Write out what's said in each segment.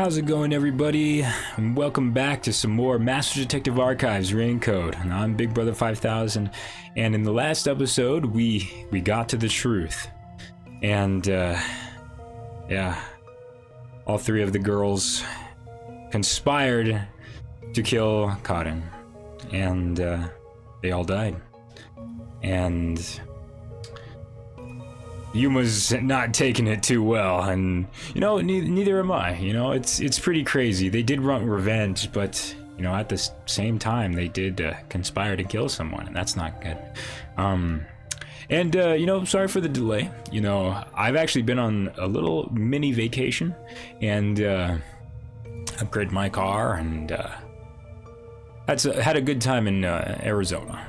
How's it going, everybody? And welcome back to some more Master Detective Archives Rain Code. And I'm Big Brother 5000, and in the last episode, we got to the truth. And, yeah, all three of the girls conspired to kill Cotton, and they all died. And Yuma's not taking it too well, and you know, neither am I. You know, it's pretty crazy. They did want revenge, but you know, at the same time, they did conspire to kill someone, and that's not good. You know, sorry for the delay. You know, I've actually been on a little mini vacation, and upgraded my car, and had a good time in Arizona.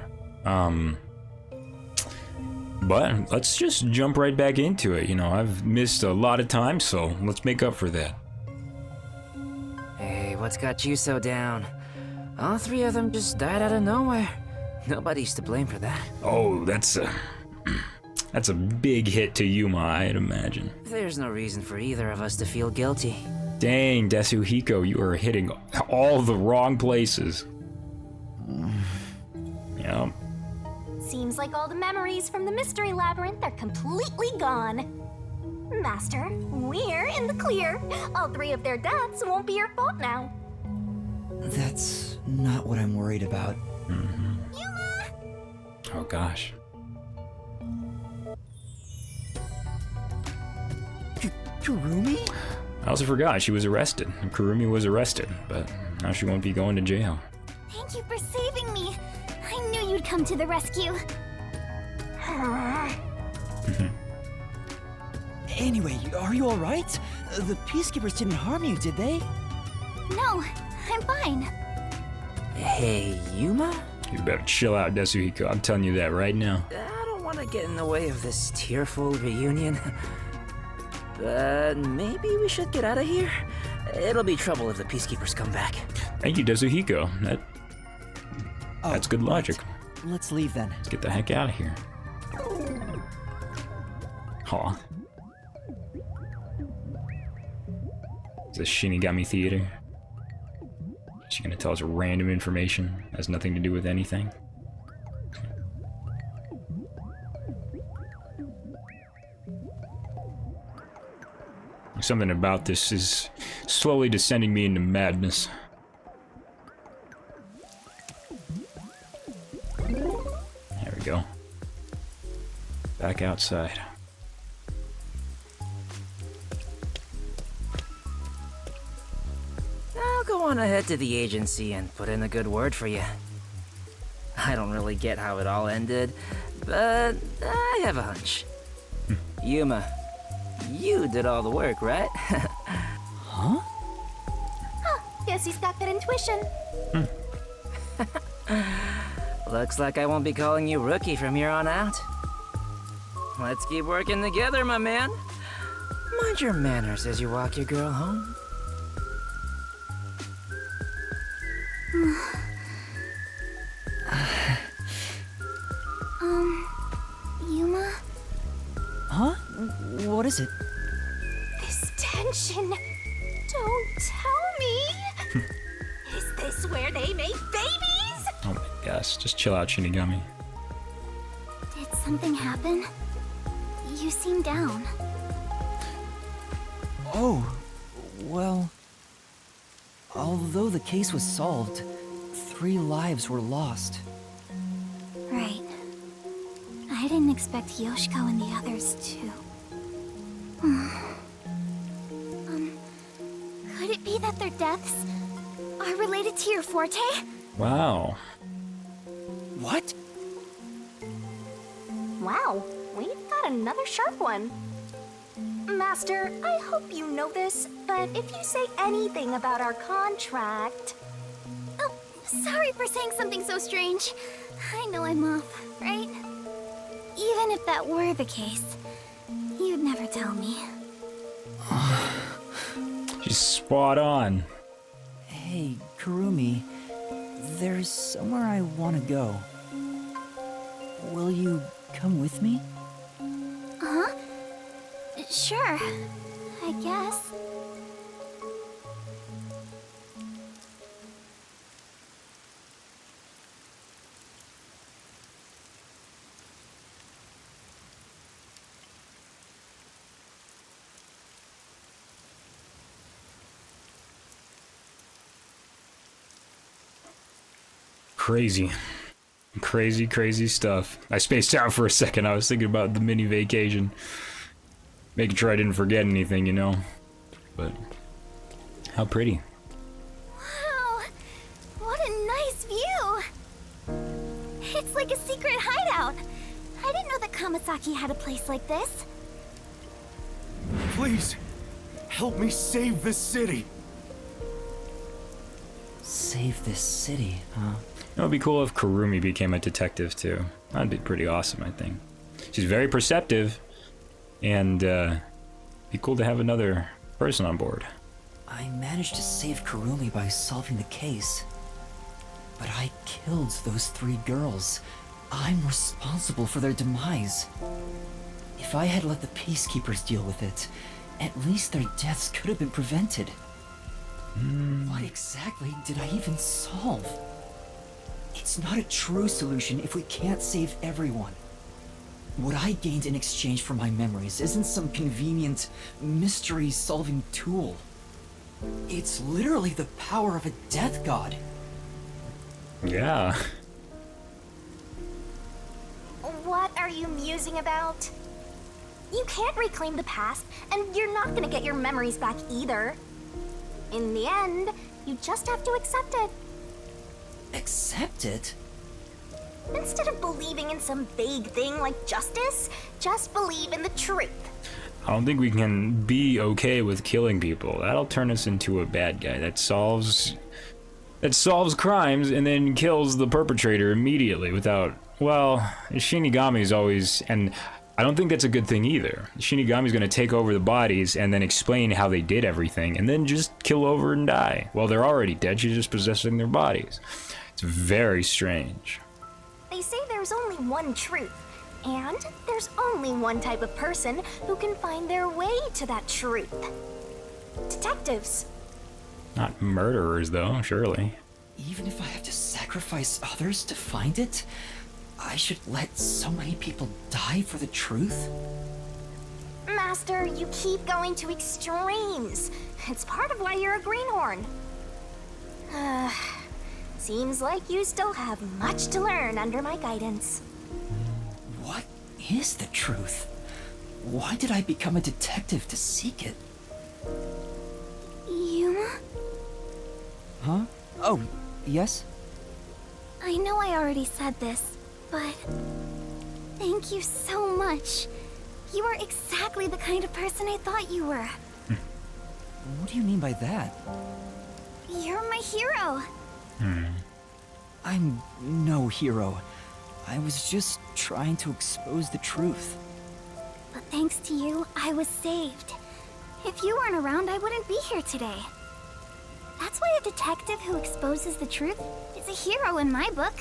But let's just jump right back into it. You know, I've missed a lot of time, so let's make up for that. Hey, what's got you so down? All three of them just died out of nowhere. Nobody's to blame for that. Oh, that's a big hit to Yuma, I'd imagine. There's no reason for either of us to feel guilty. Dang, Desuhiko, you are hitting all the wrong places. Yeah. Seems like all the memories from the mystery labyrinth are completely gone. Master, we're in the clear. All three of their deaths won't be your fault now. That's not what I'm worried about. Yuma! Oh gosh. Kurumi? I also forgot she was arrested. Kurumi was arrested, but now she won't be going to jail. Thank you for saving me. I knew you'd come to the rescue. Anyway, are you alright? The peacekeepers didn't harm you, did they? No, I'm fine. Hey, Yuma? You better chill out, Desuhiko. I'm telling you that right now. I don't want to get in the way of this tearful reunion. But maybe we should get out of here. It'll be trouble if the peacekeepers come back. Thank you, Desuhiko. That's good logic. Right. Let's leave then. Let's get the heck out of here. Aw. Is this Shinigami Theater? Is she gonna tell us random information that has nothing to do with anything? Something about this is slowly descending me into madness. There we go. Back outside. I'll go on ahead to the agency and put in a good word for you. I don't really get how it all ended, but I have a hunch. Yuma, you did all the work, right? Huh? Guess he's got good intuition. Looks like I won't be calling you Rookie from here on out. Let's keep working together, my man. Mind your manners as you walk your girl home. Yuma? Huh? What is it? This tension. Don't tell me. Is this where they make babies? Oh my gosh, just chill out, Shinigami. Did something happen? You seem down. Oh, well... Although the case was solved, 3 lives were lost. Right. I didn't expect Yoshiko and the others too. Could it be that their deaths are related to your forte? Wow. What? Wow, we've got another sharp one. Master, I hope you know this, but if you say anything about our contract... Oh, sorry for saying something so strange. I know I'm off, right? Even if that were the case, you'd never tell me. She's spot on. Hey, Kurumi. There's somewhere I want to go. Will you come with me? Huh? Sure, I guess. Crazy. Crazy, crazy stuff. I spaced out for a second. I was thinking about the mini vacation. Making sure I didn't forget anything, you know. But how pretty. Wow, what a nice view. It's like a secret hideout. I didn't know that Kamasaki had a place like this. Please, help me save this city. Save this city, huh? It would be cool if Kurumi became a detective too. That'd be pretty awesome, I think. She's very perceptive, and be cool to have another person on board. I managed to save Kurumi by solving the case. But I killed those 3 girls. I'm responsible for their demise. If I had let the peacekeepers deal with it, at least their deaths could have been prevented. What exactly did I even solve? It's not a true solution if we can't save everyone. What I gained in exchange for my memories isn't some convenient, mystery-solving tool. It's literally the power of a death god. Yeah. What are you musing about? You can't reclaim the past, and you're not gonna get your memories back either. In the end, you just have to accept it. Accept it? Instead of believing in some vague thing like justice, just believe in the truth. I don't think we can be okay with killing people. That'll turn us into a bad guy that solves crimes and then kills the perpetrator immediately without, well, Shinigami's always, and I don't think that's a good thing either. Shinigami's gonna take over the bodies and then explain how they did everything and then just kill over and die. Well, they're already dead, she's just possessing their bodies. It's very strange. They say there's only one truth, and there's only one type of person who can find their way to that truth. Detectives. Not murderers, though, surely. Even if I have to sacrifice others to find it, I should let so many people die for the truth? Master, you keep going to extremes. It's part of why you're a greenhorn. Seems like you still have much to learn under my guidance. What is the truth? Why did I become a detective to seek it? Yuma? Huh? Oh, yes? I know I already said this, but thank you so much. You are exactly the kind of person I thought you were. What do you mean by that? You're my hero. I'm no hero. I was just trying to expose the truth. But thanks to you, I was saved. If you weren't around, I wouldn't be here today. That's why a detective who exposes the truth is a hero in my book.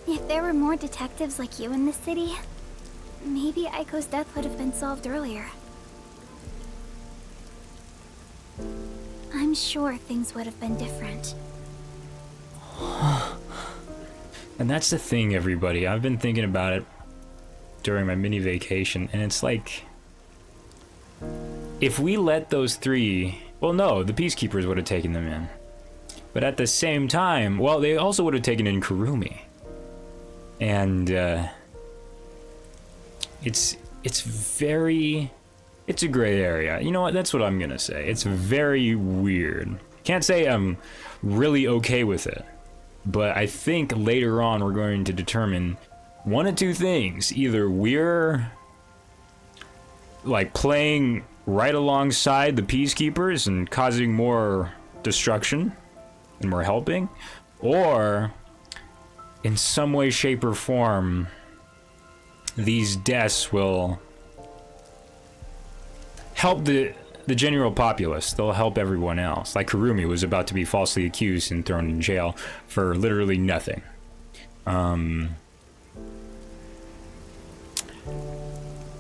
If there were more detectives like you in this city, maybe Aiko's death would have been solved earlier. I'm sure things would have been different. And that's the thing, everybody. I've been thinking about it during my mini vacation, and it's like, if we let those 3, well, no, the peacekeepers would have taken them in. But at the same time, well, they also would have taken in Kurumi. And it's a gray area. You know what? That's what I'm gonna say. It's very weird. Can't say I'm really okay with it. But I think later on we're going to determine one of 2 things. Either we're like playing right alongside the peacekeepers and causing more destruction and we're helping, or in some way, shape, or form these deaths will help the general populace. They'll help everyone else. Like Kurumi was about to be falsely accused and thrown in jail for literally nothing.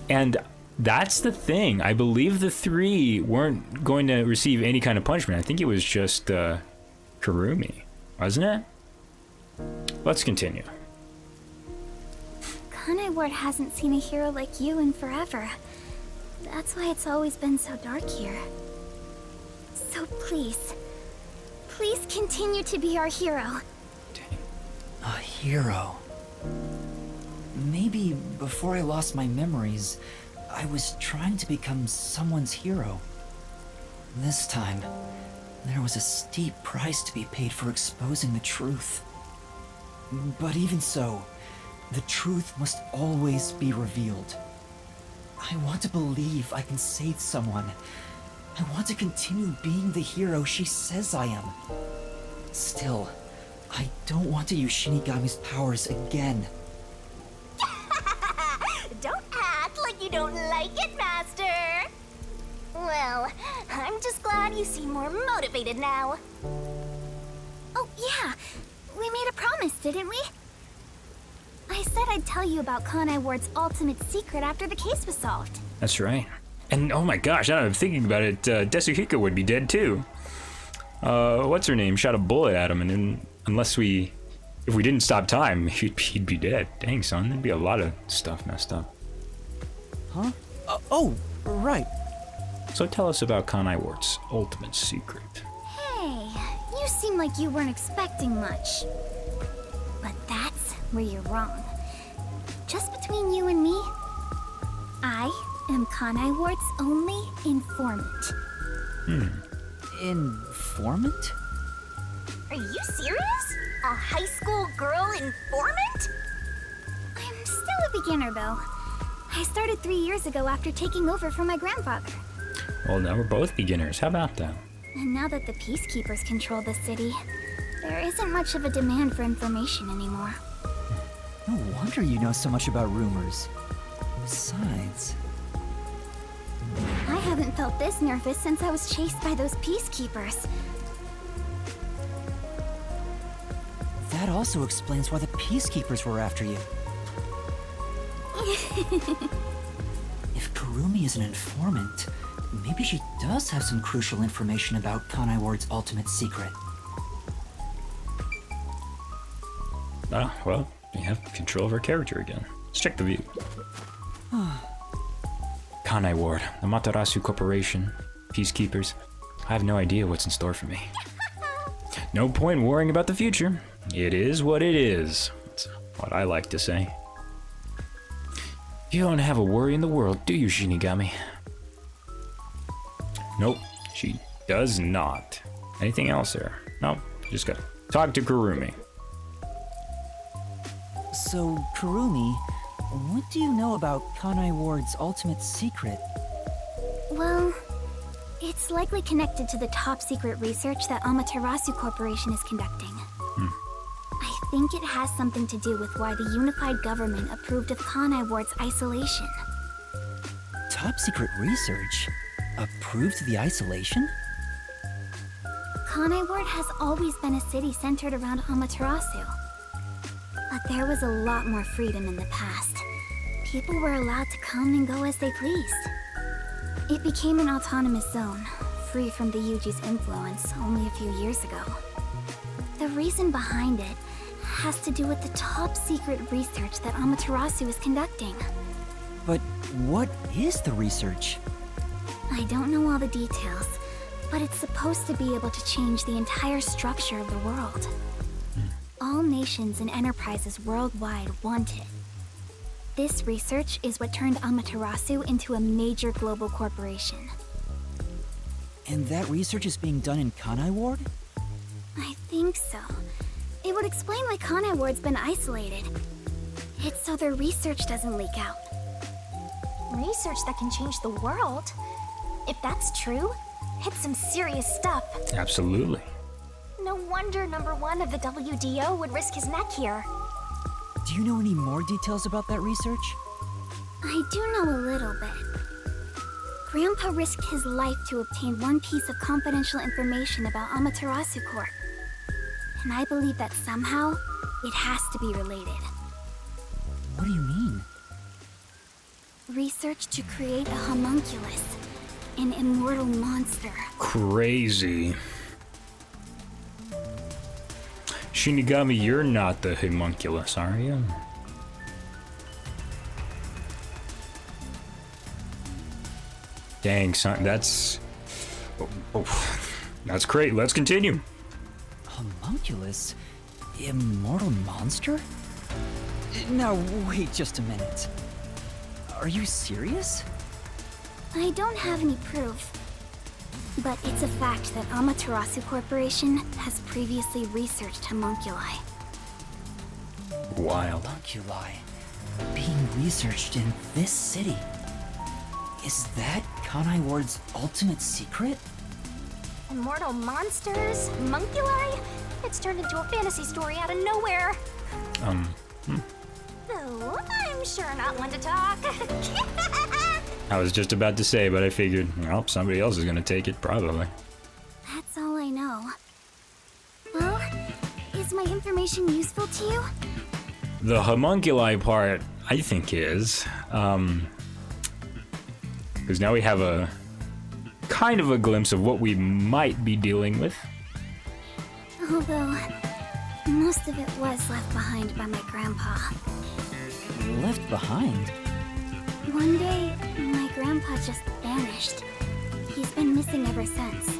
And that's the thing. I believe the 3 weren't going to receive any kind of punishment. I think it was just Kurumi, wasn't it? Let's continue. Kanai Ward hasn't seen a hero like you in forever. That's why it's always been so dark here. So please, please continue to be our hero. Dang. A hero. Maybe before I lost my memories, I was trying to become someone's hero. This time, there was a steep price to be paid for exposing the truth. But even so, the truth must always be revealed. I want to believe I can save someone. I want to continue being the hero she says I am. Still, I don't want to use Shinigami's powers again. Don't act like you don't like it, Master! Well, I'm just glad you seem more motivated now. Oh, yeah. We made a promise, didn't we? I said I'd tell you about Kanai Ward's ultimate secret after the case was solved. That's right. And oh my gosh, now that I'm thinking about it, Desuhiko would be dead too. What's her name? Shot a bullet at him, and then if we didn't stop time, he'd be dead. Dang, son, there'd be a lot of stuff messed up. Huh? Oh, right. So tell us about Kanai Ward's ultimate secret. Hey, you seem like you weren't expecting much. But that's where you're wrong. Just between you and me, I am Kanai Ward's only informant. Informant? Are you serious? A high school girl informant? I'm still a beginner, though. I started 3 years ago after taking over from my grandfather. Well, now we're both beginners. How about that? And now that the peacekeepers control the city, there isn't much of a demand for information anymore. No wonder you know so much about rumors. Besides... I haven't felt this nervous since I was chased by those peacekeepers. That also explains why the peacekeepers were after you. If Kurumi is an informant, maybe she does have some crucial information about Kanai Ward's ultimate secret. Ah, well, we have control of our character again. Let's check the view. Kanai Ward, the Matarasu Corporation, peacekeepers. I have no idea what's in store for me. No point worrying about the future. It is what it is. That's what I like to say. You don't have a worry in the world, do you, Shinigami? Nope, she does not. Anything else there? Nope, just gotta talk to Kurumi. So, Kurumi, what do you know about Kanai Ward's ultimate secret? Well, it's likely connected to the top secret research that Amaterasu Corporation is conducting. I think it has something to do with why the unified government approved of Kanai Ward's isolation. Top secret research? Approved the isolation? Kanai Ward has always been a city centered around Amaterasu. But there was a lot more freedom in the past. People were allowed to come and go as they pleased. It became an autonomous zone, free from the Yuji's influence only a few years ago. The reason behind it has to do with the top secret research that Amaterasu is conducting. But what is the research? I don't know all the details, but it's supposed to be able to change the entire structure of the world. All nations and enterprises worldwide want it. This research is what turned Amaterasu into a major global corporation. And that research is being done in Kanai Ward? I think so. It would explain why Kanai Ward's been isolated. It's so their research doesn't leak out. Research that can change the world? If that's true, it's some serious stuff. Absolutely. No wonder number 1 of the WDO would risk his neck here. Do you know any more details about that research? I do know a little bit. Grandpa risked his life to obtain one piece of confidential information about Amaterasu Corp. And I believe that somehow, it has to be related. What do you mean? Research to create a homunculus, an immortal monster. Crazy. Shinigami, you're not the homunculus, are you? Dang, son, that's... Oh, that's great. Let's continue. Homunculus? Immortal monster? Now, wait just a minute. Are you serious? I don't have any proof. But it's a fact that Amaterasu Corporation has previously researched homunculi. Wild. Homunculi being researched in this city. Is that Kanai Ward's ultimate secret? Immortal monsters? Homunculi? It's turned into a fantasy story out of nowhere. Oh, I'm sure not one to talk. I was just about to say, but I figured, well, somebody else is gonna take it, probably. That's all I know. Well, is my information useful to you? The homunculi part, I think is, because now we have a kind of a glimpse of what we might be dealing with. Although, most of it was left behind by my grandpa. Left behind? One day, my grandpa just vanished. He's been missing ever since.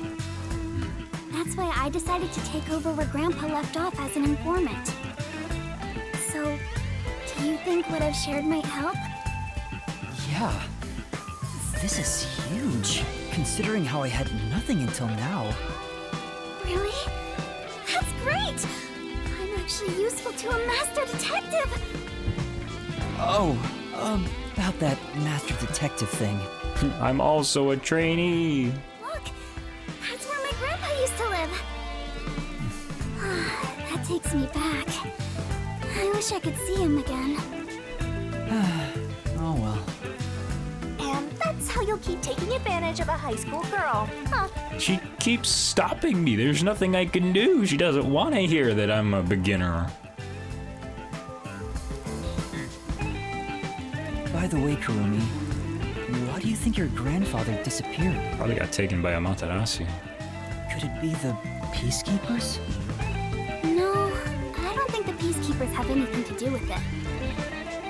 That's why I decided to take over where grandpa left off as an informant. So, do you think what I've shared might help? Yeah. This is huge, considering how I had nothing until now. Really? That's great! I'm actually useful to a master detective! Oh, about that master detective thing. I'm also a trainee. Look! That's where my grandpa used to live! That takes me back. I wish I could see him again. Oh well. And that's how you'll keep taking advantage of a high school girl, huh? She keeps stopping me. There's nothing I can do. She doesn't want to hear that I'm a beginner. By the way, Kurumi, why do you think your grandfather disappeared? Probably got taken by Amaterasu. Could it be the peacekeepers? No, I don't think the peacekeepers have anything to do with it.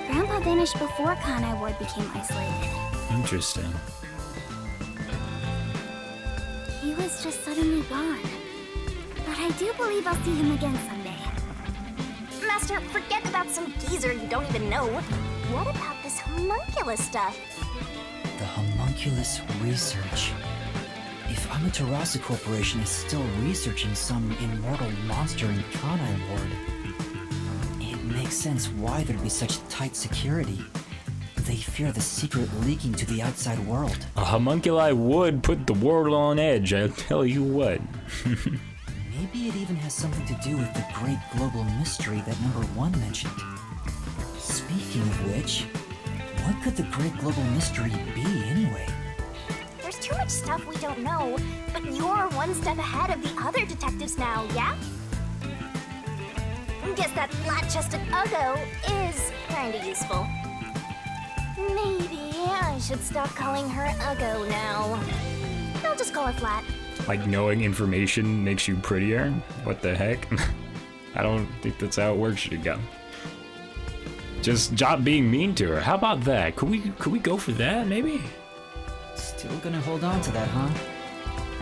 Grandpa vanished before Kanai Ward became isolated. Interesting. He was just suddenly gone. But I do believe I'll see him again someday. Master, forget about some geezer you don't even know. What about this homunculus stuff? The homunculus research. If Amaterasu Corporation is still researching some immortal monster in Kanai Ward, it makes sense why there'd be such tight security. They fear the secret leaking to the outside world. A homunculi would put the world on edge, I'll tell you what. Maybe it even has something to do with the great global mystery that number 1 mentioned. Speaking of which, what could the great global mystery be anyway? There's too much stuff we don't know, but you're one step ahead of the other detectives now, yeah? Guess that flat-chested Uggo is kinda useful. Maybe I should stop calling her Uggo now. I'll just call her Flat. Like knowing information makes you prettier? What the heck? I don't think that's how it works, you go. Just stop being mean to her. How about that? Could we go for that, maybe? Still gonna hold on to that, huh?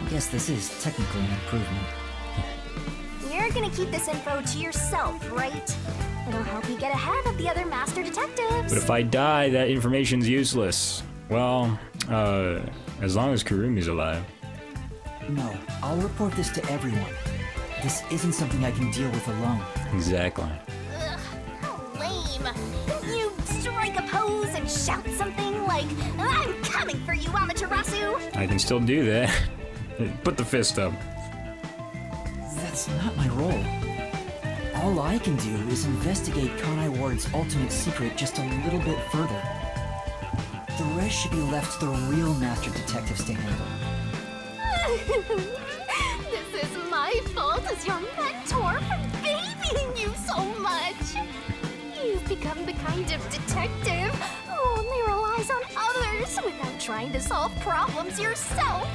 I guess this is technically an improvement. You're gonna keep this info to yourself, right? It'll help you get ahead of the other master detectives. But if I die, that information's useless. Well, as long as Kurumi's alive. No, I'll report this to everyone. This isn't something I can deal with alone. Exactly. Ugh, how lame. Couldn't you strike a pose and shout something like, "I'm coming for you, Amaterasu"? I can still do that. Put the fist up. That's not my role. All I can do is investigate Kanai Ward's ultimate secret just a little bit further. The rest should be left to the real master detectives to handle. This is my fault as your mentor for babying you so much. You've become the kind of detective who only relies on others without trying to solve problems yourself.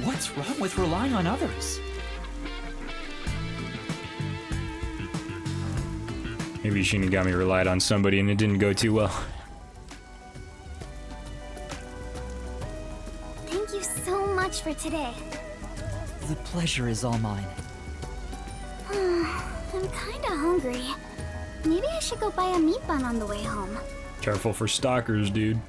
What's wrong with relying on others? Maybe Shinigami relied on somebody and it didn't go too well. Thank you so much for today. The pleasure is all mine. I'm kinda hungry. Maybe I should go buy a meat bun on the way home. Careful for stalkers, dude.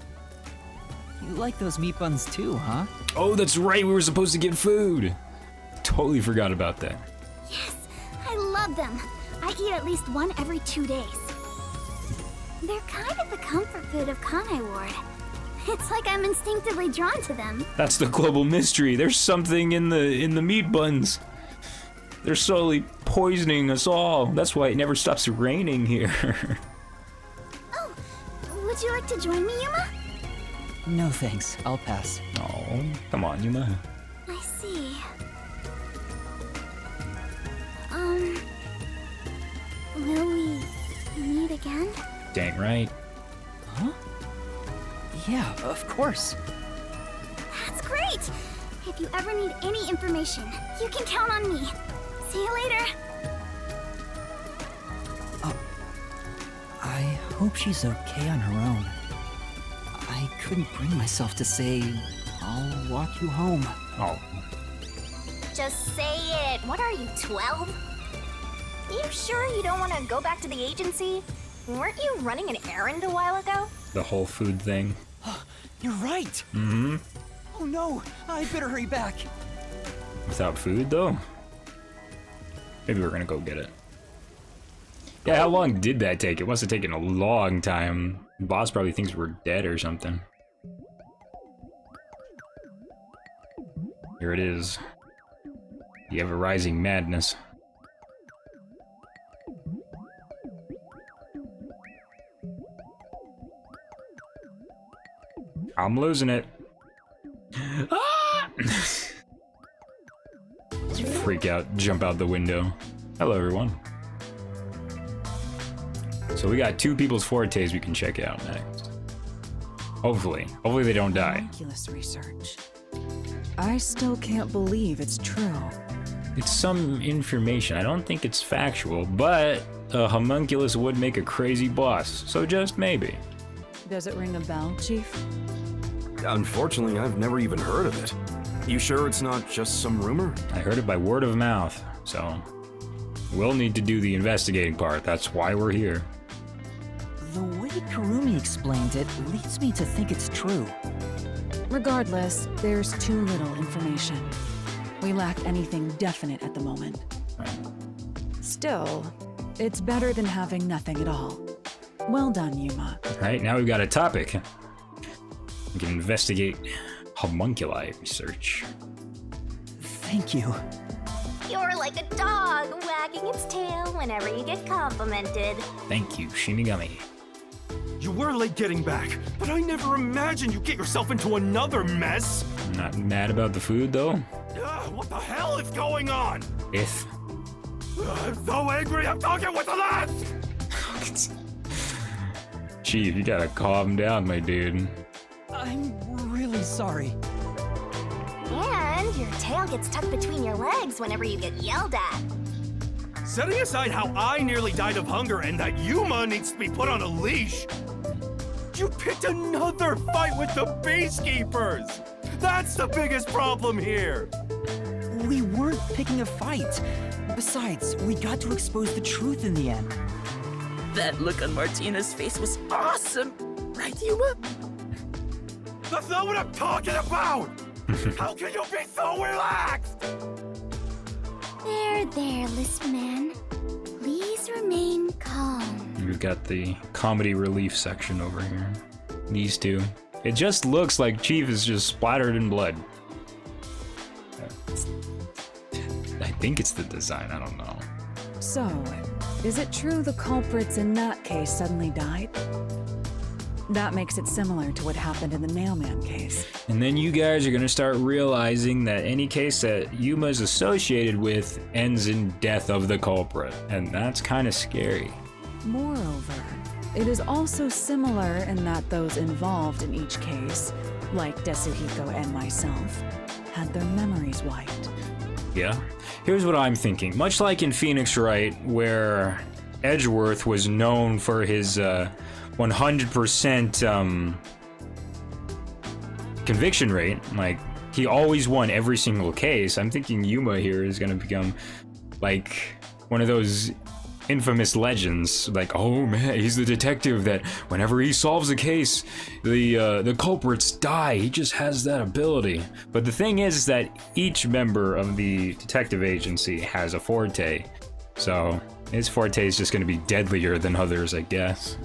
You like those meat buns too, huh? Oh, that's right, we were supposed to get food. Totally forgot about that. Yes, I love them. I eat at least one every 2 days. They're kind of the comfort food of Kanai Ward. It's like I'm instinctively drawn to them. That's the global mystery. There's something in the meat buns. They're slowly poisoning us all. That's why it never stops raining here. Oh, would you like to join me, Yuma? No thanks, I'll pass. Oh, come on, Yuma. I see. Will we meet again? Dang right. Huh? Yeah, of course. That's great! If you ever need any information, you can count on me. See you later. I hope she's okay on her own. I couldn't bring myself to say, I'll walk you home. Oh, Just say it. What are you, 12? You sure you don't want to go back to the agency? Weren't you running an errand a while ago? the whole food thing. You're right! Mm-hmm. Oh no, I better hurry back. Without food, though? Maybe we're gonna go get it. Yeah, how long did that take? It must have taken a long time. The boss probably thinks we're dead or something. Here it is. The ever-rising madness. I'm losing it. Ah! Freak out, jump out the window. Hello, everyone. So we got two people's fortes we can check out next. Hopefully they don't die. Homunculus research. I still can't believe it's true. It's some information. I don't think it's factual, but a homunculus would make a crazy boss. So just maybe. Does it ring a bell, Chief? Unfortunately, I've never even heard of it. You sure it's not just some rumor? I heard it by word of mouth, so we'll need to do the investigating part. That's why we're here. The way Kurumi explained it leads me to think it's true. Regardless, there's too little information. We lack anything definite at the moment. Still, it's better than having nothing at all. Well done, Yuma. All right, now we've got a topic. We can investigate homunculi research. Thank you. You're like a dog wagging its tail whenever you get complimented. Thank you, Shinigami. You were late getting back, but I never imagined you'd get yourself into another mess. I'm not mad about the food, though. What the hell is going on? If. I'm so angry, I'm talking with the last! Chief, you gotta calm down, my dude. I'm really sorry. And your tail gets tucked between your legs whenever you get yelled at. Setting aside how I nearly died of hunger and that Yuma needs to be put on a leash, you picked another fight with the Beastkeepers! That's the biggest problem here! We weren't picking a fight. Besides, we got to expose the truth in the end. That look on Martina's face was awesome! Right, Yuma? That's not what I'm talking about! How can you be so relaxed? There, Lisp Man. Please remain calm. We've got the comedy relief section over here. These two. It just looks like Chief is just splattered in blood. I think it's the design, I don't know. So, is it true the culprits in that case suddenly died? That makes it similar to what happened in the mailman case. And then you guys are gonna start realizing that any case that Yuma is associated with ends in death of the culprit. And that's kind of scary. Moreover, it is also similar in that those involved in each case, like Desuhiko and myself, had their memories wiped. Yeah. Here's what I'm thinking. Much like in Phoenix Wright, where Edgeworth was known for his 100% conviction rate, like he always won every single case. I'm thinking Yuma here is gonna become like one of those infamous legends, like, oh man, he's the detective that whenever he solves a case, the culprits die. He just has that ability. But the thing is that each member of the detective agency has a forte, so his forte is just going to be deadlier than others, I guess.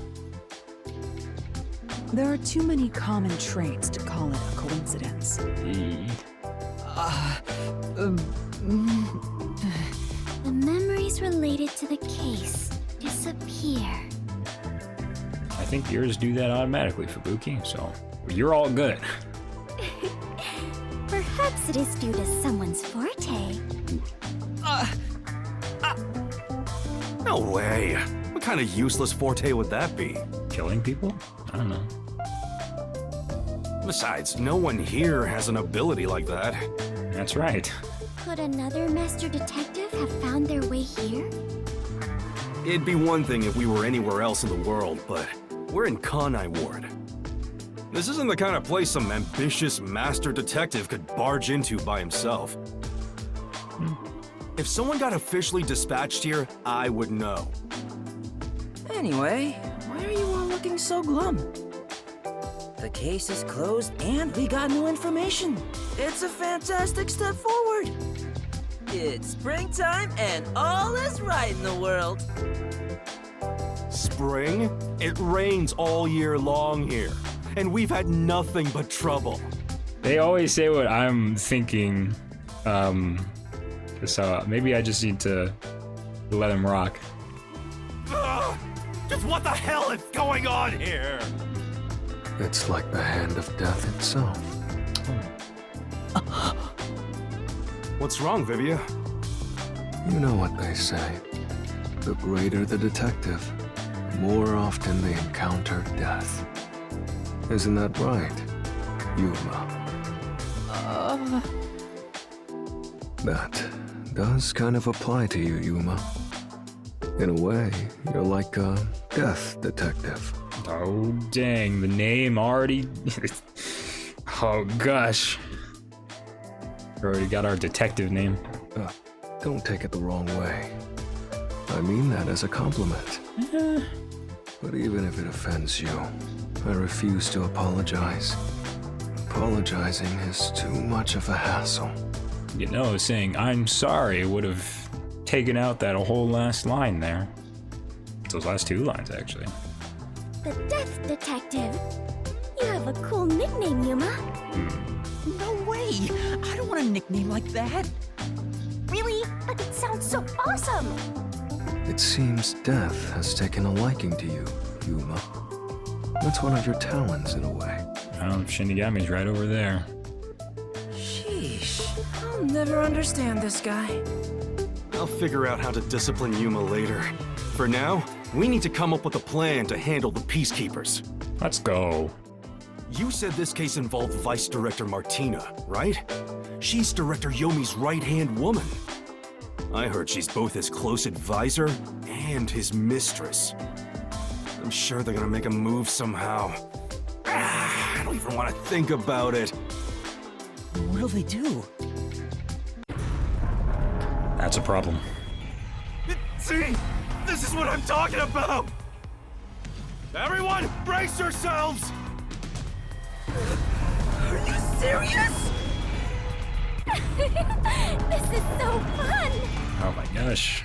There are too many common traits to call it a coincidence. The memories related to the case disappear. I think yours do that automatically, Fubuki, so you're all good. Perhaps it is due to someone's forte. No way. What kind of useless forte would that be? Killing people? I don't know. Besides, no one here has an ability like that. That's right. Could another master detective have found their way here? It'd be one thing if we were anywhere else in the world, but we're in Kanai Ward. This isn't the kind of place some ambitious master detective could barge into by himself. If someone got officially dispatched here, I would know. Anyway, why are you all looking so glum? The case is closed and we got new information. It's a fantastic step forward. It's springtime and all is right in the world. Spring? It rains all year long here, and we've had nothing but trouble. They always say what I'm thinking, so maybe I just need to let them rock. Ugh! Just what the hell is going on here? It's like the hand of death itself. What's wrong, Vivia? You know what they say. The greater the detective, the more often they encounter death. Isn't that right, Yuma? That does kind of apply to you, Yuma. In a way, you're like a death detective. Oh, dang, the name already... Oh, gosh. We already got our detective name. Don't take it the wrong way. I mean that as a compliment. But even if it offends you, I refuse to apologize. Apologizing is too much of a hassle. You know, saying I'm sorry would have taken out that whole last line there. Those last two lines, actually. The Death Detective. You have a cool nickname, Yuma. No way! I don't want a nickname like that. Really? But it sounds so awesome. It seems death has taken a liking to you, Yuma. That's one of your talents, in a way. Oh, Shinigami's right over there. Sheesh, I'll never understand this guy. I'll figure out how to discipline Yuma later. For now, we need to come up with a plan to handle the Peacekeepers. Let's go. You said this case involved Vice Director Martina, right? She's Director Yomi's right-hand woman. I heard she's both his close advisor and his mistress. I'm sure they're gonna make a move somehow. I don't even want to think about it. What'll they do? That's a problem. See? This is what I'm talking about! Everyone, brace yourselves! Are you serious? This is so fun. Oh my gosh.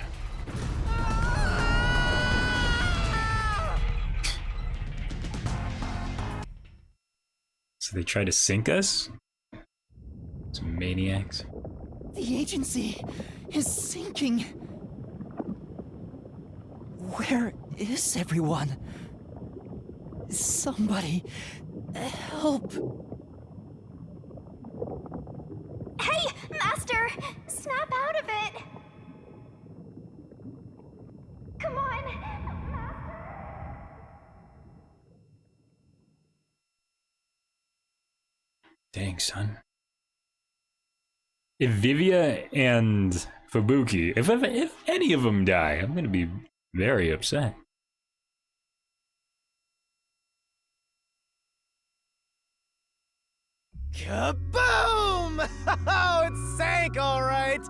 So they try to sink us? Some maniacs. The agency is sinking. Where is everyone? Somebody help. Hey, Master! Snap out of it! Come on, Master! Dang, son. If Vivia and Fubuki, if any of them die, I'm gonna be very upset. Kaboom! Oh, it sank all right.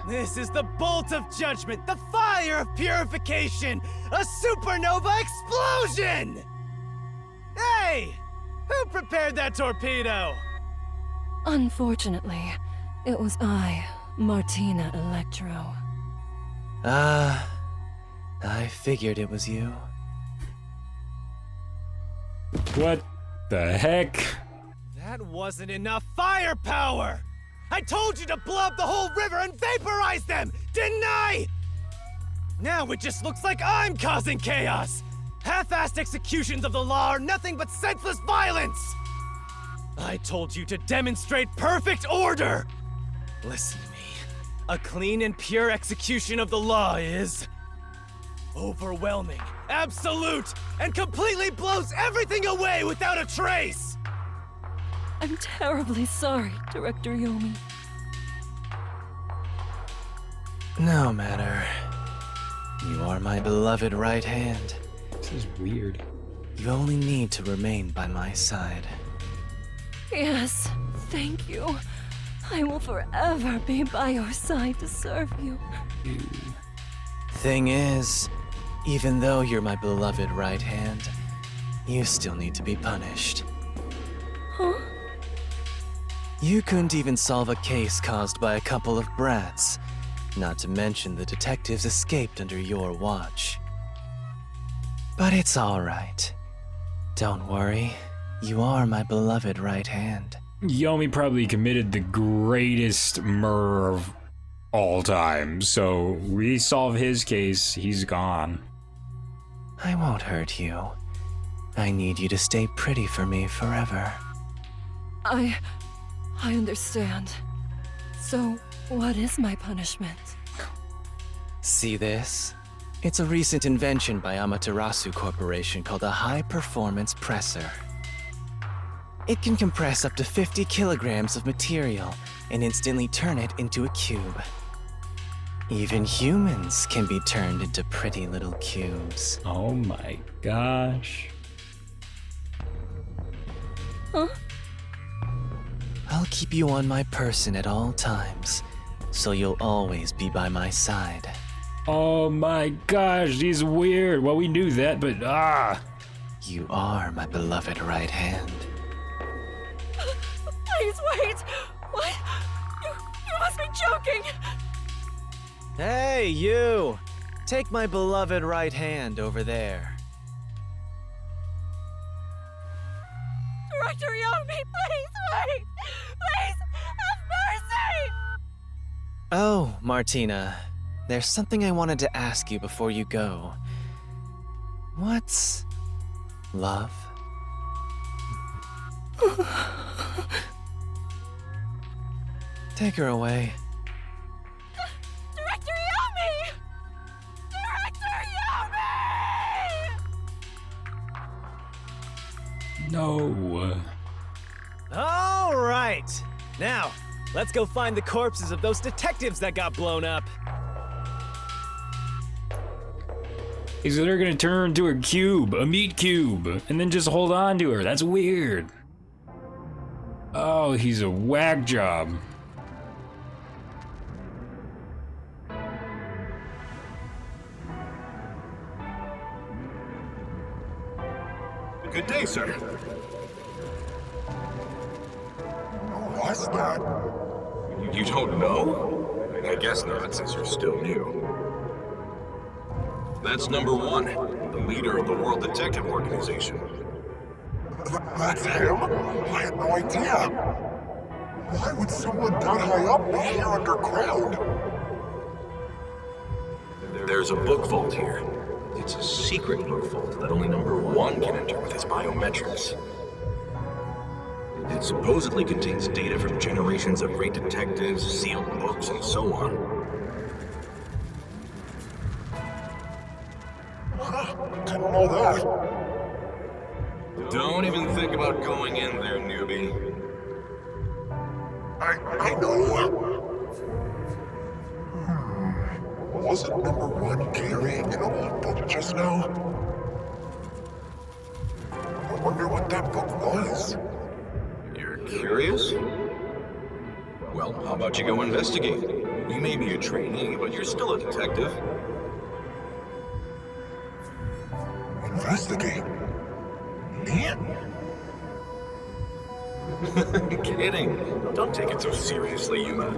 This is the bolt of judgment, the fire of purification, a supernova explosion! Hey! Who prepared that torpedo? Unfortunately, it was I, Martina Electro. I figured it was you. What the heck? That wasn't enough firepower! I told you to blow up the whole river and vaporize them, didn't I? Now it just looks like I'm causing chaos! Half-assed executions of the law are nothing but senseless violence! I told you to demonstrate perfect order! Listen to me. A clean and pure execution of the law is overwhelming, absolute, and completely blows everything away without a trace! I'm terribly sorry, Director Yomi. No matter. You are my beloved right hand. This is weird. You only need to remain by my side. Yes, thank you. I will forever be by your side to serve you. Thing is, even though you're my beloved right hand, you still need to be punished. Huh? You couldn't even solve a case caused by a couple of brats, not to mention the detectives escaped under your watch. But it's all right. Don't worry, you are my beloved right hand. Yomi probably committed the greatest murder of all time, so we solve his case, he's gone. I won't hurt you. I need you to stay pretty for me forever. I understand. So, what is my punishment? See this? It's a recent invention by Amaterasu Corporation called a high-performance presser. It can compress up to 50 kilograms of material and instantly turn it into a cube. Even humans can be turned into pretty little cubes. Oh my gosh. Huh? I'll keep you on my person at all times, so you'll always be by my side. Oh my gosh, he's weird. Well, we knew that, but You are my beloved right hand. Please wait! What? You must be joking! Hey, you! Take my beloved right hand over there. Director Yomi, please wait! Please, have mercy! Oh, Martina, there's something I wanted to ask you before you go. What's love? Take her away. Director Yomi! Director Yomi! no. All right. Now, let's go find the corpses of those detectives that got blown up. So they're gonna turn her into a cube, a meat cube, and then just hold on to her. That's weird. Oh, he's a whack job. Good day, sir. What's that? You don't know? I guess not, since you're still new. That's number one, the leader of the World Detective Organization. That's him? I had no idea. Why would someone that high up be here underground? There's a book vault here. It's a secret book vault that only number one can enter with his biometrics. It supposedly contains data from generations of great detectives, sealed books, and so on. Didn't know that. Don't even think about going in there, newbie. I know. Wasn't number one carrying an old book just now? I wonder what that book was. You're curious? Well, how about you go investigate? You may be a trainee, but you're still a detective. Investigate? Me? Kidding. Don't take it so seriously, Yuma.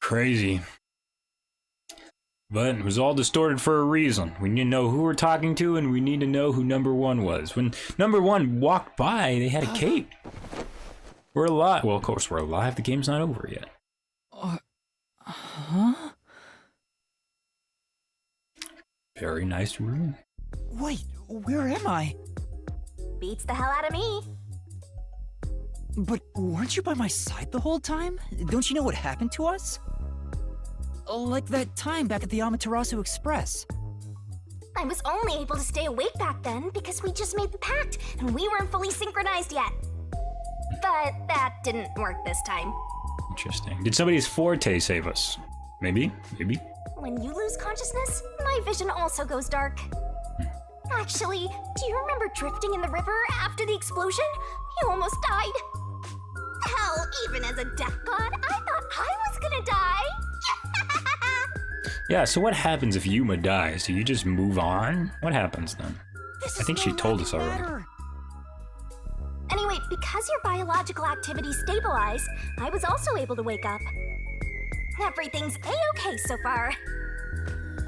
Crazy. But it was all distorted for a reason. We need to know who we're talking to, and we need to know who number one was. When number one walked by, they had a cape. We're alive. Well, of course we're alive. The game's not over yet. Huh? Very nice room. Wait, where am I? Beats the hell out of me. But weren't you by my side the whole time? Don't you know what happened to us? Like that time back at the Amaterasu Express. I was only able to stay awake back then because we just made the pact and we weren't fully synchronized yet. But that didn't work this time. Interesting. Did somebody's forte save us? Maybe? Maybe? When you lose consciousness, my vision also goes dark. Actually, do you remember drifting in the river after the explosion? You almost died. Hell, even as a death god, I thought I was gonna die. Yeah, so what happens if Yuma dies? Do you just move on? What happens then? I think she told us already. Anyway, because your biological activity stabilized, I was also able to wake up. Everything's a-okay so far.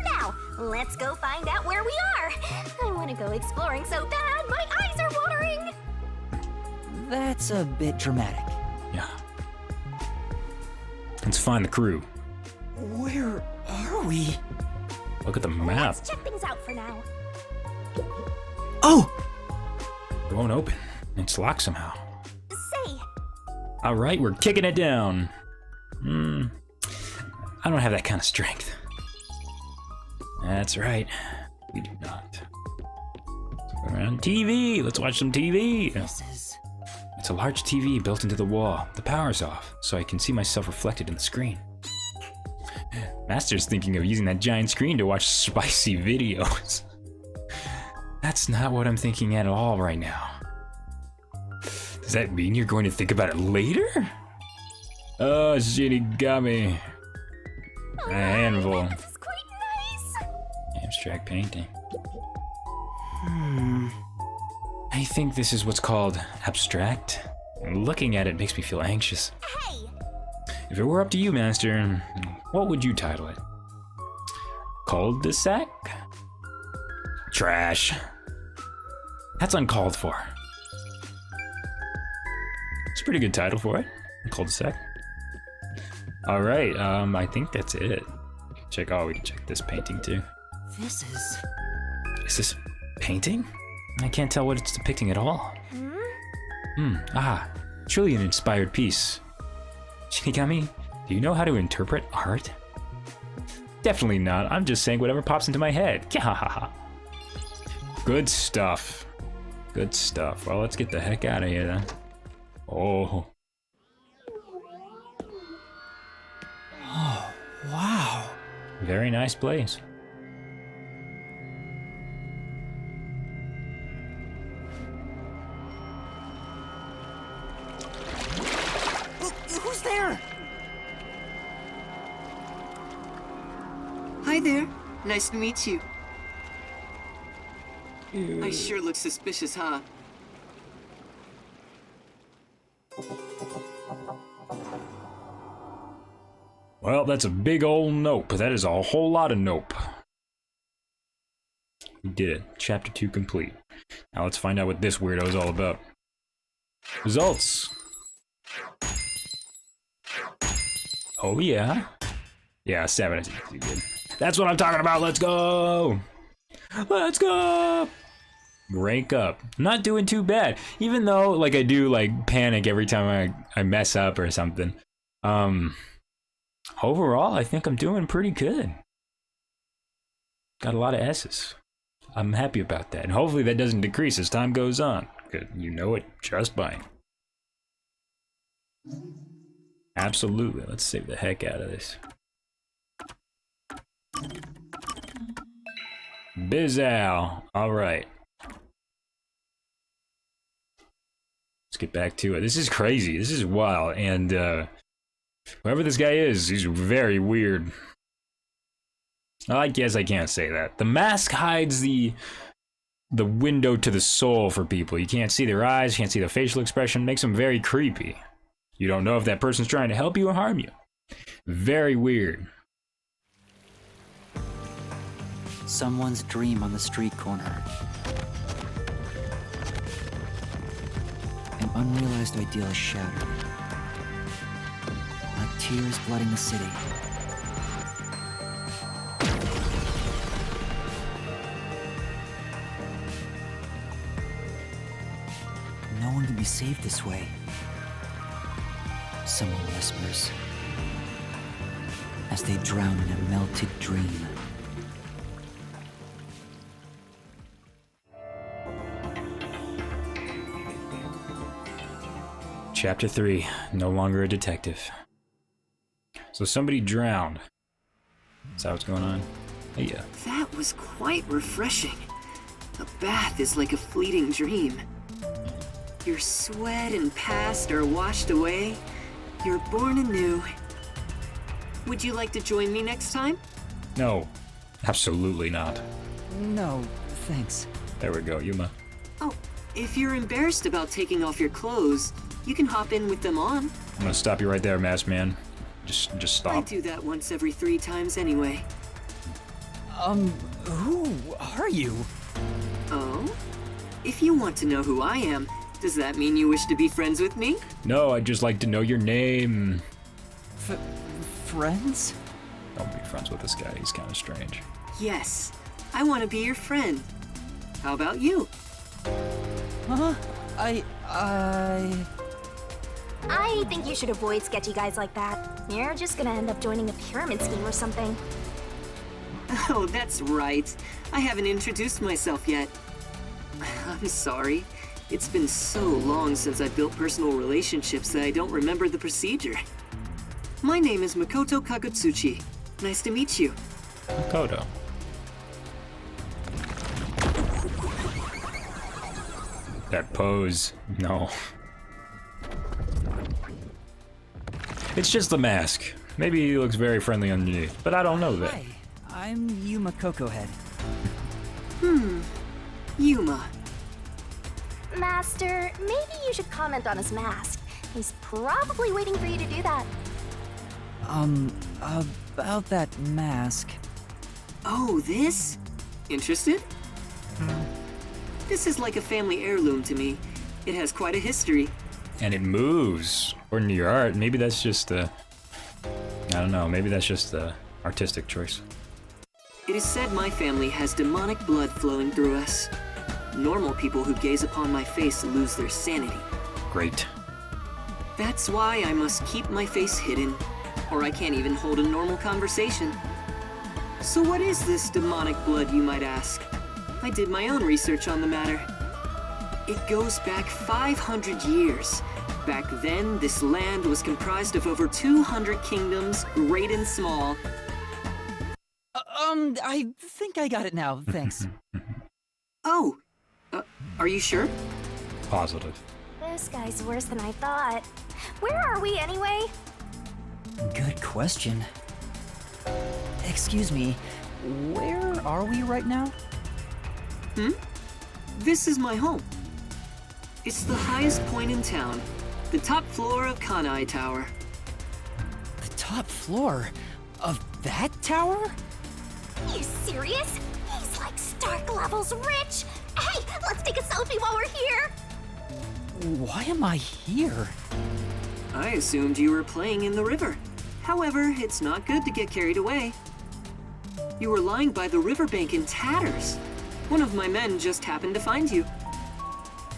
Now, let's go find out where we are. I want to go exploring so bad, my eyes are watering. That's a bit dramatic. Yeah. Let's find the crew. Where are we? Look at the map. Let's check things out for now. Oh! It won't open. It's locked somehow. Say, Alright, we're kicking it down. I don't have that kind of strength. That's right. We do not. We're on TV. Let's watch some TV. This is... It's a large TV built into the wall. The power's off, so I can see myself reflected in the screen. Master's thinking of using that giant screen to watch spicy videos. That's not what I'm thinking at all right now. Does that mean you're going to think about it later? Oh, Shinigami. A handful. This is quite nice. Abstract painting. I think this is what's called abstract. And looking at it makes me feel anxious. Hey, If it were up to you, Master, what would you title it? Cul-de-sac? Trash. That's uncalled for. It's a pretty good title for it. Cul-de-sac. Alright, I think that's it. Check, oh, we can check this painting too. This is... Is this painting? I can't tell what it's depicting at all. Truly an inspired piece. Shinigami, do you know how to interpret art? Definitely not. I'm just saying whatever pops into my head. Good stuff. Good stuff. Well, let's get the heck out of here then. Oh. Oh, wow. Very nice place. Who's there? Hi there. Nice to meet you. I sure look suspicious, huh? Well, that's a big old nope. That is a whole lot of nope. We did it. Chapter 2 complete. Now let's find out what this weirdo is all about. Results. Oh yeah. Yeah, 7 is pretty good. That's what I'm talking about. Let's go. Let's go. Rank up. Not doing too bad. Even though like I do like panic every time I mess up or something. Overall, I think I'm doing pretty good. Got a lot of S's. I'm happy about that. And hopefully that doesn't decrease as time goes on. Good, you know it just by. Absolutely. Let's save the heck out of this. Bizal. All right. Let's get back to it. This is crazy. This is wild. And whoever this guy is, he's very weird. I guess I can't say that. The mask hides the window to the soul for people. You can't see their eyes, you can't see their facial expression. Makes them very creepy. You don't know if that person's trying to help you or harm you. Very weird. Someone's dream on the street corner. An unrealized ideal is shattered. Like tears flooding the city. No one can be saved this way. Someone whispers as they drown in a melted dream. Chapter 3, no longer a detective. So somebody drowned. Is that what's going on? Yeah. That was quite refreshing. A bath is like a fleeting dream. Your sweat and past are washed away. You're born anew. Would you like to join me next time? No, absolutely not. No, thanks. There we go, Yuma. Oh, if you're embarrassed about taking off your clothes, you can hop in with them on. I'm gonna stop you right there, masked man. Just I stop. do that once every 3 times anyway. Who are you? Oh? If you want to know who I am, does that mean you wish to be friends with me? No, I'd just like to know your name. Friends? Don't be friends with this guy, he's kind of strange. Yes, I want to be your friend. How about you? I think you should avoid sketchy guys like that. You're just gonna end up joining a pyramid scheme or something. Oh, that's right. I haven't introduced myself yet. I'm sorry. It's been so long since I built personal relationships that I don't remember the procedure. My name is Makoto Kagutsuchi. Nice to meet you. Makoto. That pose. No. It's just the mask. Maybe he looks very friendly underneath, but I don't know that. Hi, I'm Yuma Cocohead. Yuma. Master, maybe you should comment on his mask. He's probably waiting for you to do that. About that mask. Oh, this? Interested? This is like a family heirloom to me. It has quite a history. And it moves. According to your art, maybe that's just I don't know, maybe that's just the artistic choice. It is said my family has demonic blood flowing through us. Normal people who gaze upon my face lose their sanity. Great. That's why I must keep my face hidden, or I can't even hold a normal conversation. So what is this demonic blood, you might ask? I did my own research on the matter. It goes back 500 years. Back then, this land was comprised of over 200 kingdoms, great and small. I think I got it now, thanks. Oh, are you sure? Positive. This guy's worse than I thought. Where are we anyway? Good question. Excuse me, where are we right now? This is my home. It's the highest point in town, the top floor of Kanai Tower. The top floor of that tower? You serious? He's like Stark levels rich. Hey, let's take a selfie while we're here. Why am I here? I assumed you were playing in the river. However, it's not good to get carried away. You were lying by the riverbank in tatters. One of my men just happened to find you.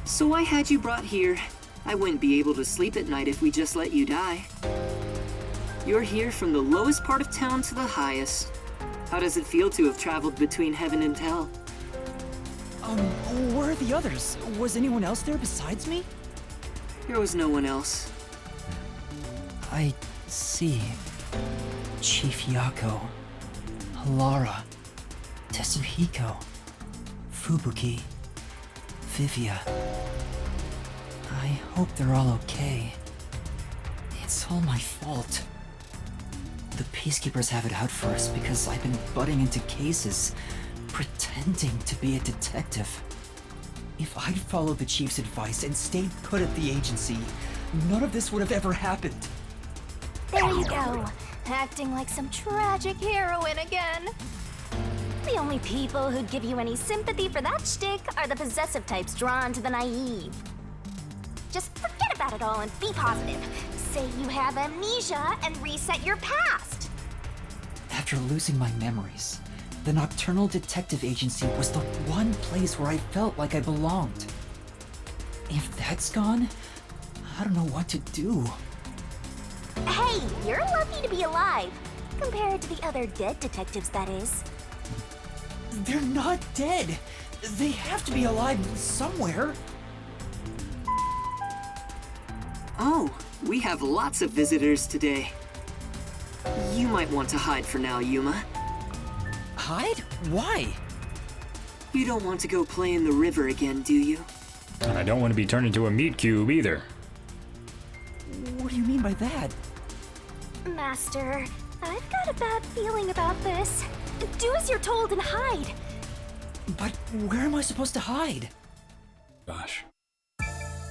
So I had you brought here. I wouldn't be able to sleep at night if we just let you die. You're here from the lowest part of town to the highest. How does it feel to have traveled between heaven and hell? Where are the others? Was anyone else there besides me? There was no one else. I see. Chief Yako, Lara, Tetsuhiko. Fubuki, Vivia. I hope they're all okay. It's all my fault. The Peacekeepers have it out for us because I've been butting into cases, pretending to be a detective. If I'd followed the Chief's advice and stayed put at the agency, none of this would have ever happened. There you go, acting like some tragic heroine again. The only people who'd give you any sympathy for that shtick are the possessive types drawn to the naive. Just forget about it all and be positive. Say you have amnesia and reset your past. After losing my memories, the Nocturnal Detective Agency was the one place where I felt like I belonged. If that's gone, I don't know what to do. Hey, you're lucky to be alive. Compared to the other dead detectives, that is. They're not dead. They have to be alive somewhere. Oh, we have lots of visitors today. You might want to hide for now, Yuma. Hide? Why? You don't want to go play in the river again, do you? And I don't want to be turned into a meat cube either. What do you mean by that? Master, I've got a bad feeling about this. Do as you're told and hide. But where am I supposed to hide? Gosh.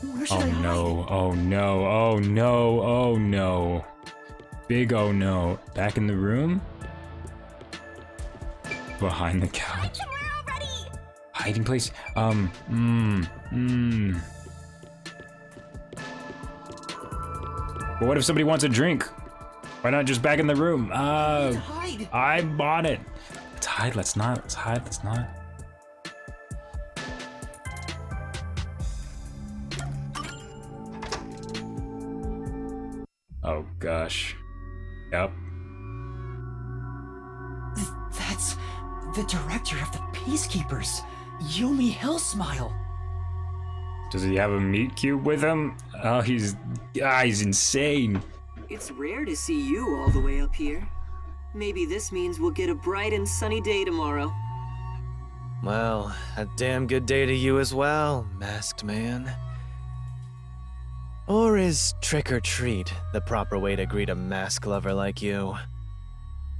Where should Oh I hide? no, oh no, oh no, oh no. Big oh no. Back in the room? Behind the couch. We're already. Hiding place? But what if somebody wants a drink? Why not just back in the room? Hide. I bought it. Let's hide, let's not, let's hide, let's not. Oh gosh. Yep. That's the director of the Peacekeepers, Yumi Hillsmile. Does he have a meat cube with him? Oh, he's insane. It's rare to see you all the way up here. Maybe this means we'll get a bright and sunny day tomorrow. Well, a damn good day to you as well, masked man. Or is trick or treat the proper way to greet a mask lover like you?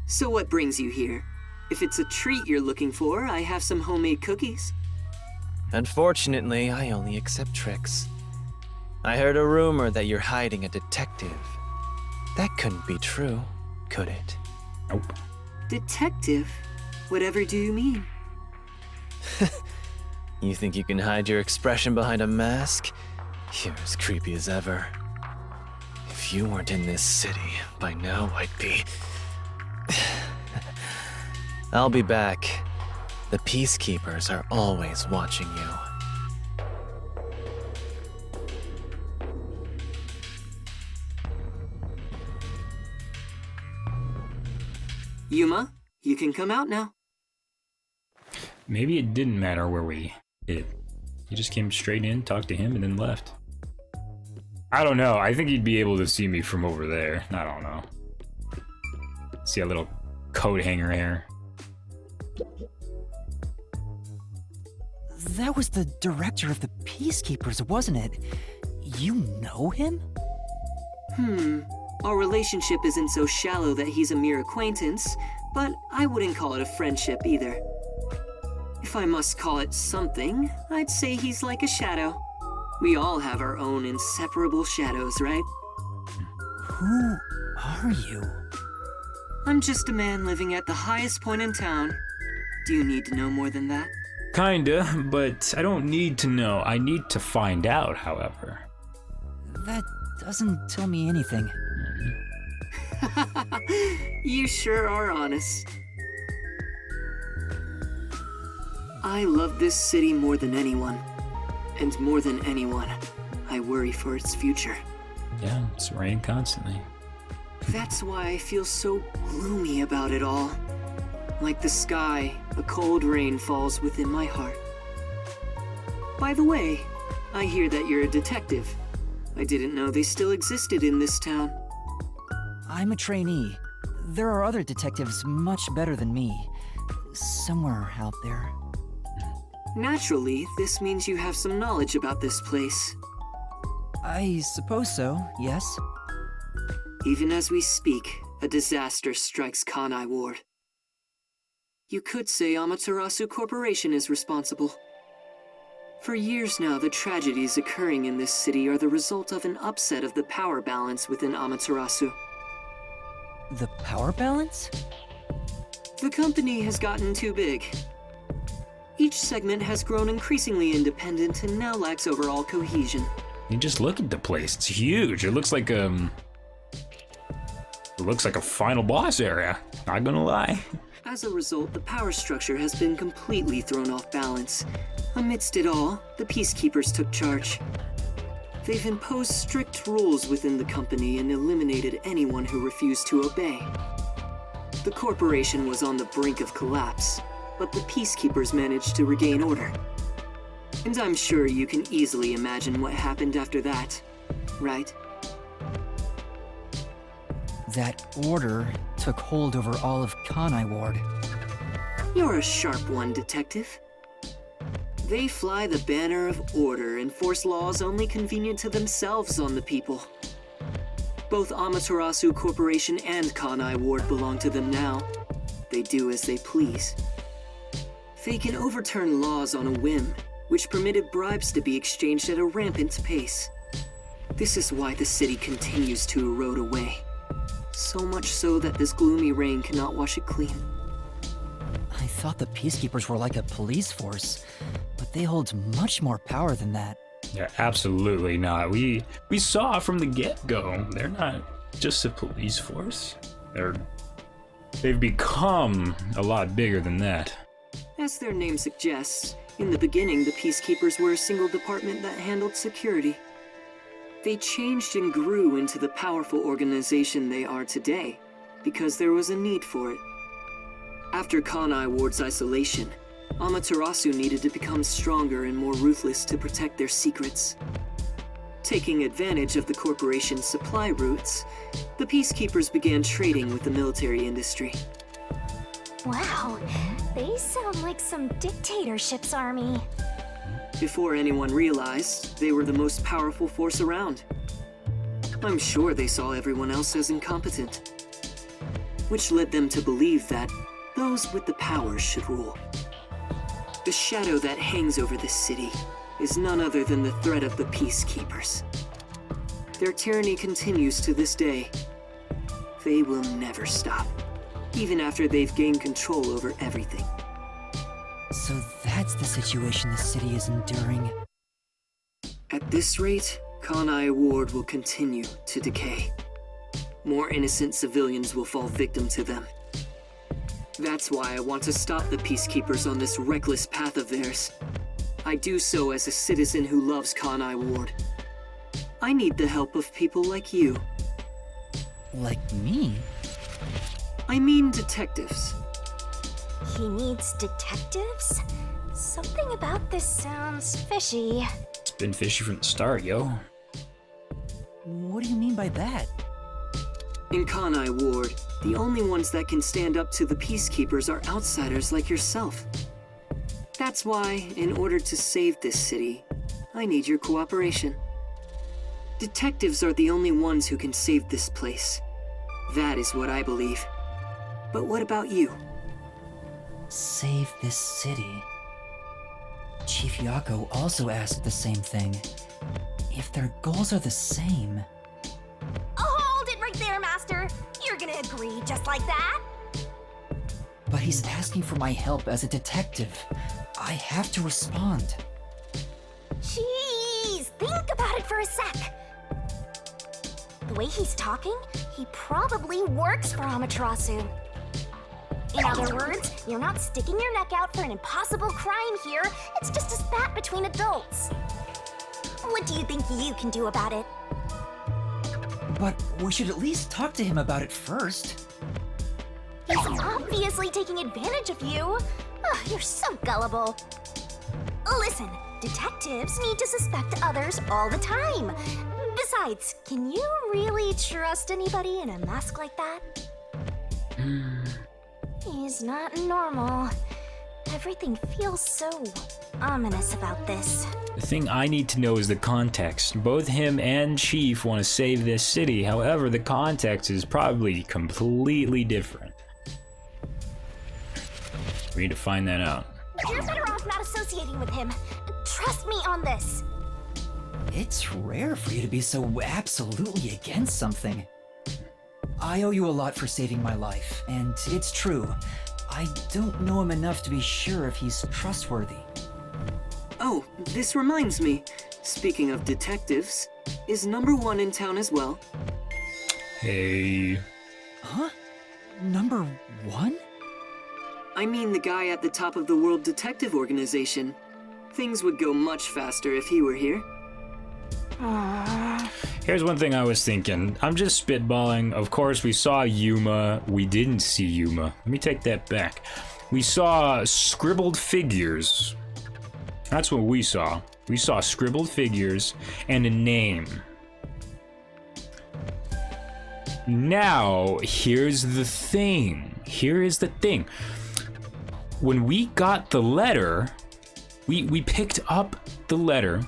So what brings you here? If it's a treat you're looking for, I have some homemade cookies. Unfortunately, I only accept tricks. I heard a rumor that you're hiding a detective. That couldn't be true, could it? Nope. Detective? Whatever do you mean? You think you can hide your expression behind a mask? You're as creepy as ever. If you weren't in this city, by now I'd be... I'll be back. The Peacekeepers are always watching you. Yuma, you can come out now. Maybe it didn't matter where we hid. He just came straight in, talked to him, and then left. I don't know. I think he'd be able to see me from over there. I don't know. See a little coat hanger here. That was the director of the Peacekeepers, wasn't it? You know him? Our relationship isn't so shallow that he's a mere acquaintance, but I wouldn't call it a friendship either. If I must call it something, I'd say he's like a shadow. We all have our own inseparable shadows, right? Who are you? I'm just a man living at the highest point in town. Do you need to know more than that? Kinda, but I don't need to know. I need to find out, however. That doesn't tell me anything. You sure are honest. I love this city more than anyone. And more than anyone, I worry for its future. Yeah, it's raining constantly. That's why I feel so gloomy about it all. Like the sky, a cold rain falls within my heart. By the way, I hear that you're a detective. I didn't know they still existed in this town. I'm a trainee. There are other detectives much better than me. Somewhere out there. Naturally, this means you have some knowledge about this place. I suppose so, yes. Even as we speak, a disaster strikes Kanai Ward. You could say Amaterasu Corporation is responsible. For years now, the tragedies occurring in this city are the result of an upset of the power balance within Amaterasu. The power balance? The company has gotten too big. Each segment has grown increasingly independent and now lacks overall cohesion. You just look at the place, it's huge. It looks like a final boss area, not gonna lie. As a result, the power structure has been completely thrown off balance. Amidst it all, the Peacekeepers took charge. They've imposed strict rules within the company and eliminated anyone who refused to obey. The corporation was on the brink of collapse, but the Peacekeepers managed to regain order. And I'm sure you can easily imagine what happened after that, right? That order took hold over all of Kanai Ward. You're a sharp one, Detective. They fly the banner of order and force laws only convenient to themselves on the people. Both Amaterasu Corporation and Kanai Ward belong to them now. They do as they please. They can overturn laws on a whim, which permitted bribes to be exchanged at a rampant pace. This is why the city continues to erode away. So much so that this gloomy rain cannot wash it clean. I thought the Peacekeepers were like a police force, but they hold much more power than that. Yeah, absolutely not. We saw from the get-go, they're not just a police force. They've become a lot bigger than that. As their name suggests, in the beginning the Peacekeepers were a single department that handled security. They changed and grew into the powerful organization they are today, because there was a need for it. After Kanai Ward's isolation, Amaterasu needed to become stronger and more ruthless to protect their secrets. Taking advantage of the corporation's supply routes, the Peacekeepers began trading with the military industry. Wow, they sound like some dictatorship's army. Before anyone realized, they were the most powerful force around. I'm sure they saw everyone else as incompetent, which led them to believe that those with the power should rule. The shadow that hangs over this city is none other than the threat of the Peacekeepers. Their tyranny continues to this day. They will never stop, even after they've gained control over everything. So that's the situation the city is enduring. At this rate, Kanai Ward will continue to decay. More innocent civilians will fall victim to them. That's why I want to stop the Peacekeepers on this reckless path of theirs. I do so as a citizen who loves Kanai Ward. I need the help of people like you. Like me? I mean detectives. He needs detectives? Something about this sounds fishy. It's been fishy from the start, yo. What do you mean by that? In Kanai Ward, the only ones that can stand up to the Peacekeepers are outsiders like yourself. That's why, in order to save this city, I need your cooperation. Detectives are the only ones who can save this place. That is what I believe. But what about you? Save this city. Chief Yako also asked the same thing. If their goals are the same... Hold it right there, Master! You're gonna agree just like that? But he's asking for my help as a detective. I have to respond. Jeez, think about it for a sec. The way he's talking, he probably works for Amaterasu. In other words, you're not sticking your neck out for an impossible crime here. It's just a spat between adults. What do you think you can do about it? But we should at least talk to him about it first. He's obviously taking advantage of you. Ugh, you're so gullible. Listen, detectives need to suspect others all the time. Besides, can you really trust anybody in a mask like that? He's not normal. Everything feels so ominous about this. The thing I need to know is the context. Both him and Chief want to save this city. However, the context is probably completely different. We need to find that out. You're better off not associating with him. Trust me on this. It's rare for you to be so absolutely against something. I owe you a lot for saving my life, and it's true. I don't know him enough to be sure if he's trustworthy. Oh, this reminds me. Speaking of detectives, is number 1 in town as well? Hey. Huh? Number 1? I mean the guy at the top of the World Detective Organization. Things would go much faster if he were here. Here's one thing I was thinking. I'm just spitballing. Of course, we saw Yuma. We didn't see Yuma. Let me take that back. We saw scribbled figures. That's what we saw. We saw scribbled figures and a name. Now, here's the thing. Here is the thing. When we got the letter, we picked up the letter,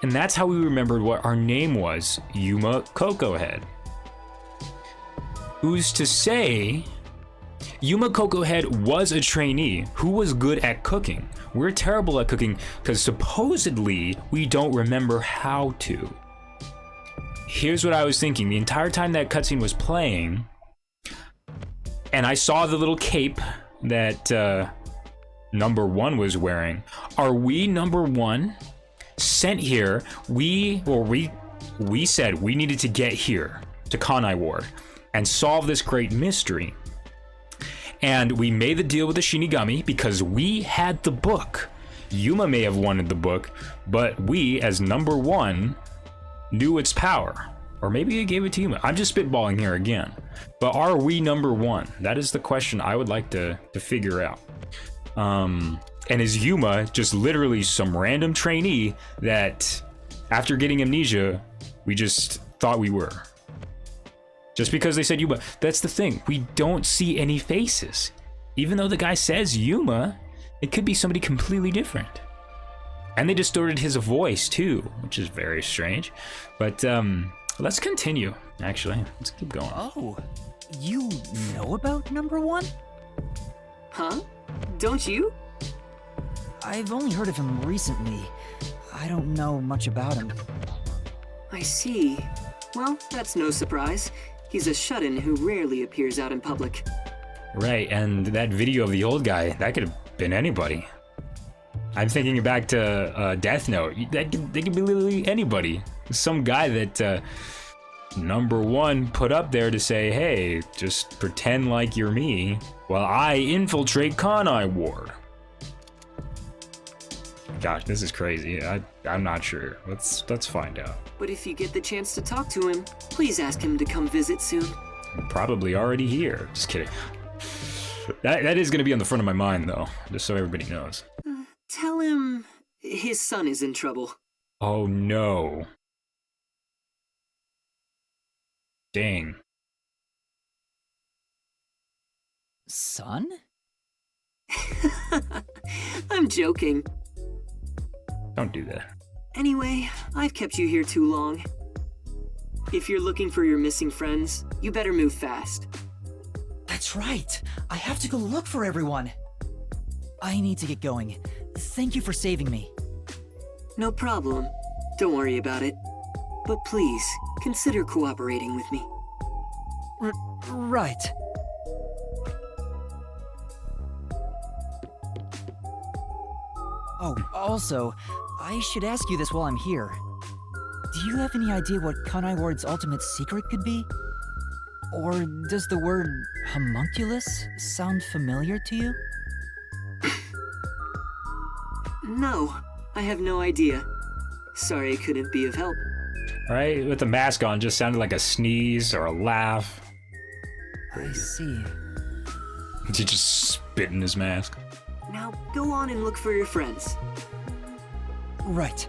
and that's how we remembered what our name was, Yuma Cocoa Head. Who's to say Yuma Cocoa Head was a trainee who was good at cooking? We're terrible at cooking because supposedly we don't remember how to. Here's what I was thinking. The entire time that cutscene was playing, and I saw the little cape that number 1 was wearing. Are we number 1? Sent here, we said we needed to get here to Kanai Ward and solve this great mystery. And we made the deal with the Shinigami because we had the book. Yuma may have wanted the book, but we, as number 1, knew its power. Or maybe he gave it to Yuma. I'm just spitballing here again. But are we number 1? That is the question I would like to figure out. And is Yuma just literally some random trainee that, after getting amnesia, we just thought we were? Just because they said Yuma. That's the thing. We don't see any faces. Even though the guy says Yuma, it could be somebody completely different. And they distorted his voice too, which is very strange. But let's continue, actually. Let's keep going. Oh, you know about number 1? Huh? Don't you? I've only heard of him recently. I don't know much about him. I see. Well, that's no surprise. He's a shut-in who rarely appears out in public. Right, and that video of the old guy, that could have been anybody. I'm thinking back to Death Note. They could be literally anybody. Some guy that number 1 put up there to say, hey, just pretend like you're me while I infiltrate Kanai Ward. Gosh, this is crazy. I'm not sure. Let's find out. But if you get the chance to talk to him, please ask him to come visit soon. I'm probably already here. Just kidding. That is going to be on the front of my mind, though, just so everybody knows. Tell him his son is in trouble. Oh, no. Dang. Son? I'm joking. Don't do that. Anyway, I've kept you here too long. If you're looking for your missing friends, you better move fast. That's right. I have to go look for everyone. I need to get going. Thank you for saving me. No problem. Don't worry about it. But please, consider cooperating with me. Right. Oh, also, I should ask you this while I'm here. Do you have any idea what Kanai Ward's ultimate secret could be? Or does the word homunculus sound familiar to you? No, I have no idea. Sorry I couldn't be of help. Right? With the mask on, just sounded like a sneeze or a laugh. I see. Did he just spit in his mask? Now go on and look for your friends. Right.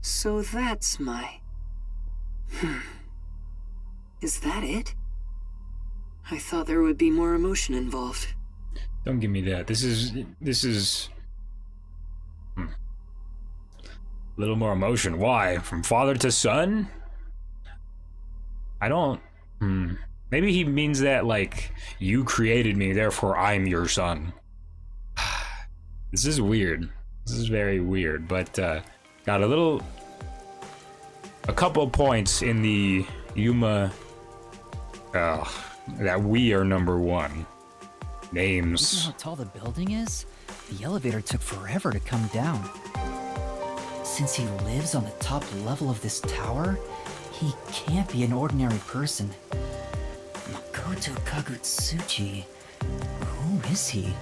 So that's my... Is that it? I thought there would be more emotion involved. Don't give me that. This is a little more emotion. Why? From father to son? I don't... Maybe he means that, like, you created me, therefore I'm your son. This is weird. This is very weird, but got a couple points in the Yuma that we are number one. Names. You know how tall the building is? The elevator took forever to come down. Since he lives on the top level of this tower, he can't be an ordinary person. Makoto Kagutsuchi. Who is he?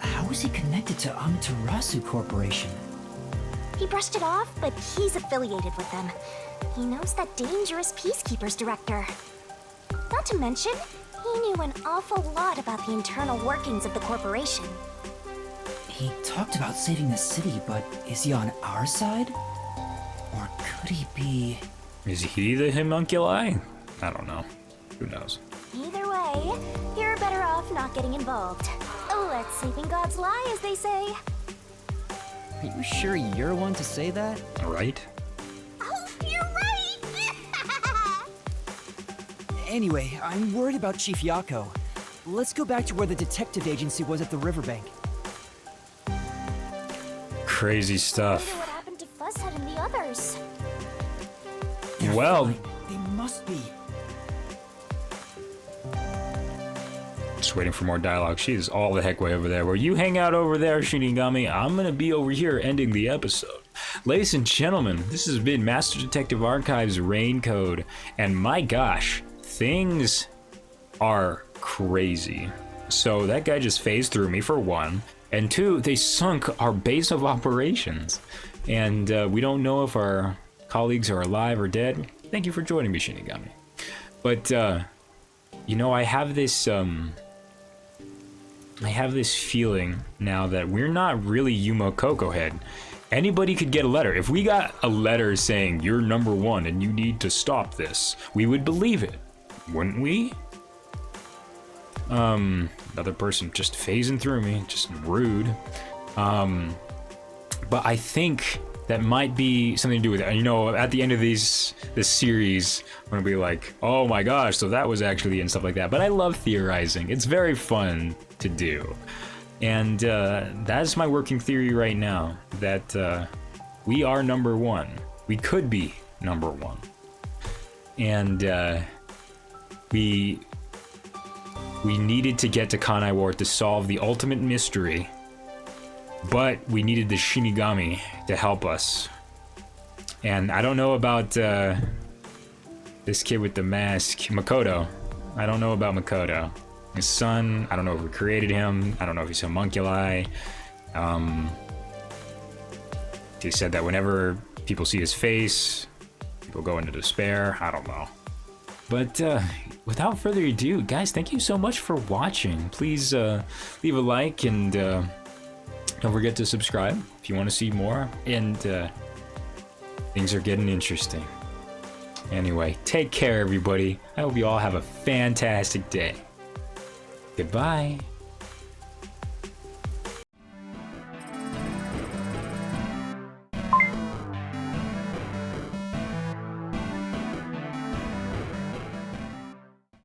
How is he connected to Amaterasu Corporation? He brushed it off, but he's affiliated with them. He knows that dangerous Peacekeepers director. Not to mention, he knew an awful lot about the internal workings of the corporation. He talked about saving the city, but is he on our side? Or could he be... Is he the homunculi? I don't know. Who knows? Either way, you're better off not getting involved. Let sleeping gods lie, as they say. Are you sure you're one to say that? Right? Oh, you're right! Anyway, I'm worried about Chief Yako. Let's go back to where the detective agency was at the riverbank. Crazy stuff. I wonder what happened to Fuzzhead and the others. Well, they must be. Just waiting for more dialogue. She is all the heck way over there. Where you hang out over there, Shinigami, I'm gonna be over here ending the episode. Ladies and gentlemen, this has been Master Detective Archives Rain Code, and my gosh, things are crazy. So that guy just phased through me for one, and two, they sunk our base of operations, and we don't know if our colleagues are alive or dead. Thank you for joining me, Shinigami. But you know, I have this feeling now that we're not really Yuma Coco Head. Anybody could get a letter. If we got a letter saying you're number one and you need to stop this, we would believe it, wouldn't we? Another person just phasing through me, just rude. But I think that might be something to do with it. And you know, at the end of this series, I'm gonna be like, oh my gosh, so that was actually and stuff like that. But I love theorizing. It's very fun to do. And that's my working theory right now, that we are number one. We could be number one. And we needed to get to Kanai Ward to solve the ultimate mystery, but we needed the Shinigami to help us. And I don't know about this kid with the mask, Makoto. I don't know about Makoto. His son, I don't know if we created him. I don't know if he's a homunculi. He said that whenever people see his face, people go into despair. I don't know. But without further ado, guys, thank you so much for watching. Please leave a like and don't forget to subscribe if you want to see more. And things are getting interesting. Anyway, take care, everybody. I hope you all have a fantastic day. Goodbye.